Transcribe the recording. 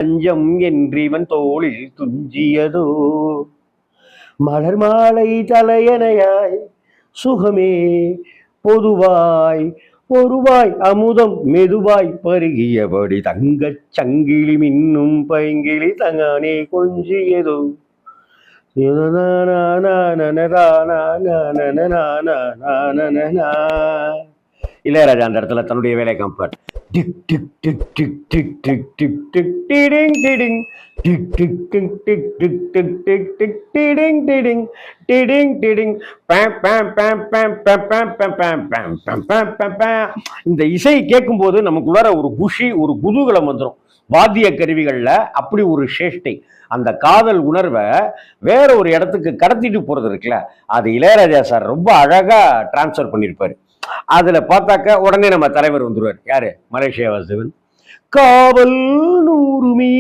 தஞ்சம் என்றிவன் தோளில் துஞ்சியதோ மலர் மாலை தலையணையாய் சுகமே பொதுவாய் பொறுவாய் அமுதம் மெதுவாய் பருகியபடி தங்கச் சங்கிலி மின்னும் பைங்கிளி தங்கானே கொஞ்சியதோ இளையராஜா அந்த இடத்துல தன்னுடைய வேலை காம்பார். டிக் டிக் டிக் டிக் டிக் டிக் டிக் டிக் டிடிங் டிடிங் டிக் டிக் டிக் டிக் டிக் டிக் டிக் டிக் டிடிங் டிடிங் டிடிங் டிடிங் பேம் பேம் பேம் பேம் பேம் பேம் பேம் பேம் பேம் பேம் பேம் பேம் பேம். இந்த இசை கேட்கும்போது நமக்குள்ளார ஒரு குஷி, ஒரு குதூகலம் வந்துடும். வாத்திய கருவிகள்ல அப்படி ஒரு சேஷ்டை. அந்த காதல் உணர்வை வேற ஒரு இடத்துக்கு கடத்திட்டு போறது இருக்குல்ல, அது இளையராஜா சார் ரொம்ப அழகா டிரான்ஸ்ஃபர் பண்ணியிருப்பாரு. அதுல பார்த்தாக்க உடனே நம்ம தலைவர் வந்துருவார். யாரு? மலேசியா வாசுதேவன். காவல் 100 மீ